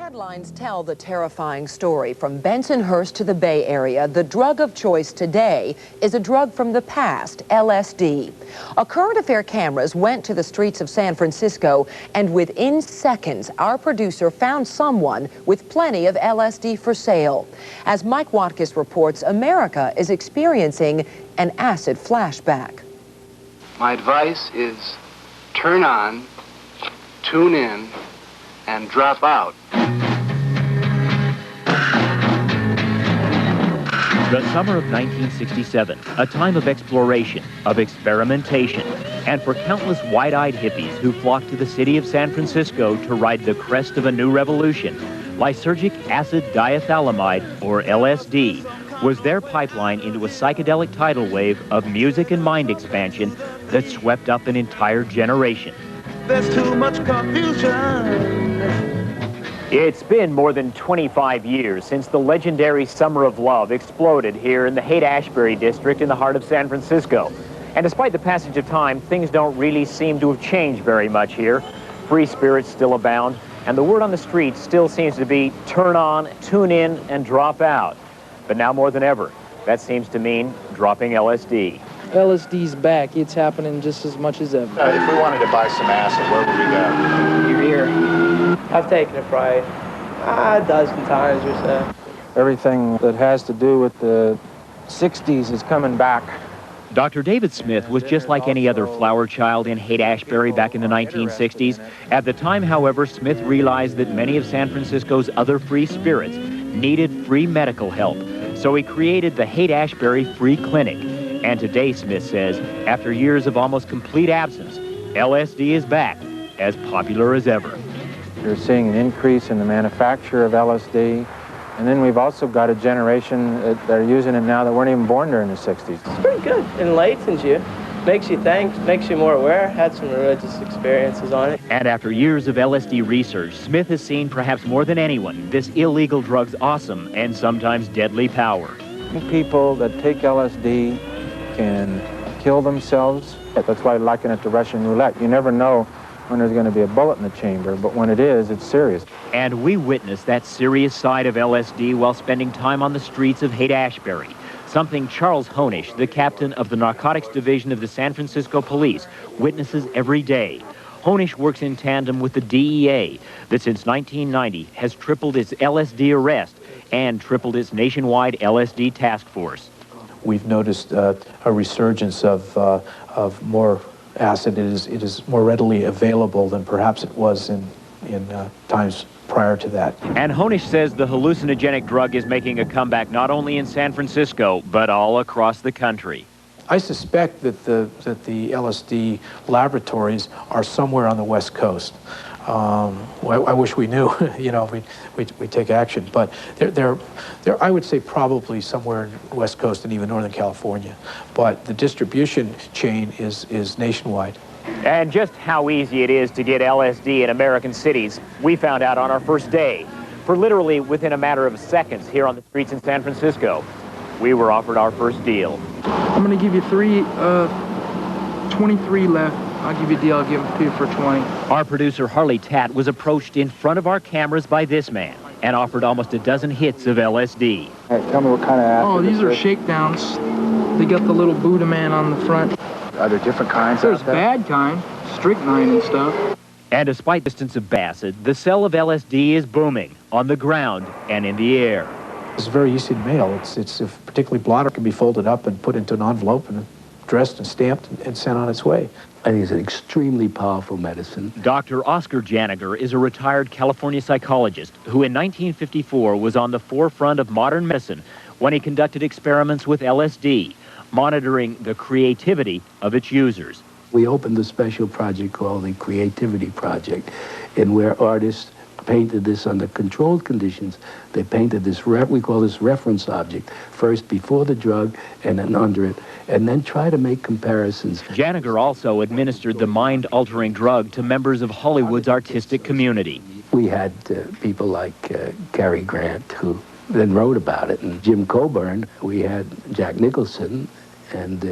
Headlines tell the terrifying story. From Bensonhurst to the Bay Area, the drug of choice today is a drug from the past, LSD. A current affair cameras went to the streets of San Francisco, and within seconds, our producer found someone with plenty of LSD for sale. As Mike Watkis reports, America is experiencing an acid flashback. My advice is turn on, tune in, and drop out. The summer of 1967, a time of exploration, of experimentation, and for countless wide-eyed hippies who flocked to the city of San Francisco to ride the crest of a new revolution, lysergic acid diethylamide, or LSD, was their pipeline into a psychedelic tidal wave of music and mind expansion that swept up an entire generation. There's too much confusion. It's been more than 25 years since the legendary Summer of Love exploded here in the Haight-Ashbury district in the heart of San Francisco. And despite the passage of time, things don't really seem to have changed very much here. Free spirits still abound, and the word on the street still seems to be turn on, tune in, and drop out. But now more than ever, that seems to mean dropping LSD. LSD's back. It's happening just as much as ever. If we wanted to buy some acid, where would we go? You're here. I've taken it probably a dozen times or so. Everything that has to do with the 60s is coming back. Dr. David Smith was just like any other flower child in Haight-Ashbury back in the 1960s. At the time, however, Smith realized that many of San Francisco's other free spirits needed free medical help. So he created the Haight-Ashbury Free Clinic. And today, Smith says, after years of almost complete absence, LSD is back, as popular as ever. You're seeing an increase in the manufacture of LSD. And then we've also got a generation that are using it now that weren't even born during the 60s. It's pretty good. Enlightens you. Makes you think, makes you more aware. Had some religious experiences on it. And after years of LSD research, Smith has seen perhaps more than anyone this illegal drug's awesome and sometimes deadly power. People that take LSD can kill themselves. That's why I liken it to Russian roulette. You never know when there's going to be a bullet in the chamber, but when it is, it's serious. And we witnessed that serious side of LSD while spending time on the streets of Haight-Ashbury, something Charles Honish, the captain of the Narcotics Division of the San Francisco Police, witnesses every day. Honish works in tandem with the DEA that since 1990 has tripled its LSD arrest and tripled its nationwide LSD task force. We've noticed a resurgence of more acid. It is more readily available than perhaps it was in times prior to that. And Honish says the hallucinogenic drug is making a comeback not only in San Francisco, but all across the country. I suspect that the LSD laboratories are somewhere on the West Coast. I wish we knew, you know, we take action, but they're I would say probably somewhere in the West Coast and even Northern California. But the distribution chain is nationwide. And just how easy it is to get LSD in American cities, we found out on our first day. For literally within a matter of seconds here on the streets in San Francisco, we were offered our first deal. I'm going to give you 23 left. I'll give you a deal. I'll give it to you for 20. Our producer, Harley Tatt, was approached in front of our cameras by this man and offered almost a dozen hits of LSD. Hey, tell me what kind of acid. Oh, these are shakedowns. They got the little Buddha man on the front. Are there different kinds? There's bad kind, strychnine and stuff. And despite the distance of acid, the cell of LSD is booming on the ground and in the air. It's very easy to mail. It's particularly blotter can be folded up and put into an envelope and dressed and stamped and sent on its way. I think it's an extremely powerful medicine. Dr. Oscar Janiger is a retired California psychologist who in 1954 was on the forefront of modern medicine when he conducted experiments with LSD, monitoring the creativity of its users. We opened a special project called the Creativity Project, in where artists painted this under controlled conditions. They painted this, we call this reference object, first before the drug and then under it, and then try to make comparisons. Janiger also administered the mind-altering drug to members of Hollywood's artistic community. We had people like Cary Grant, who then wrote about it, and Jim Coburn. We had Jack Nicholson and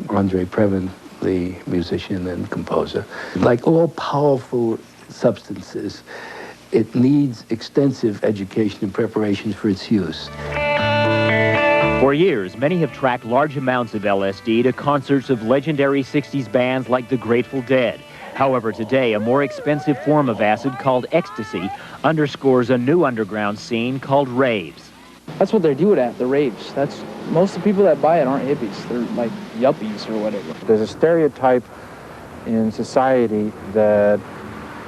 Andre Previn, the musician and composer. Like all powerful substances, it needs extensive education and preparation for its use. For years, many have tracked large amounts of LSD to concerts of legendary 60s bands like the Grateful Dead. However, today, a more expensive form of acid called ecstasy underscores a new underground scene called raves. That's what they do it at, the raves. Most of the people that buy it aren't hippies. They're like yuppies or whatever. There's a stereotype in society that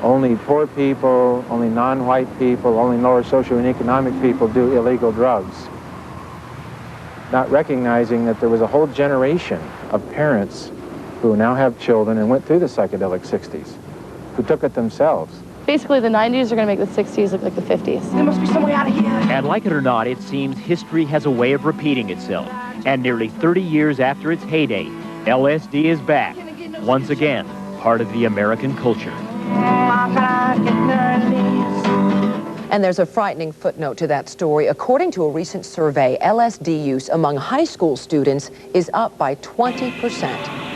only poor people, only non-white people, only lower social and economic people do illegal drugs, not recognizing that there was a whole generation of parents who now have children and went through the psychedelic 60s, who took it themselves. Basically, the 90s are going to make the 60s look like the 50s. There must be some way out of here. And like it or not, it seems history has a way of repeating itself. And nearly 30 years after its heyday, LSD is back, once again, part of the American culture. And there's a frightening footnote to that story. According to a recent survey, LSD use among high school students is up by 20%.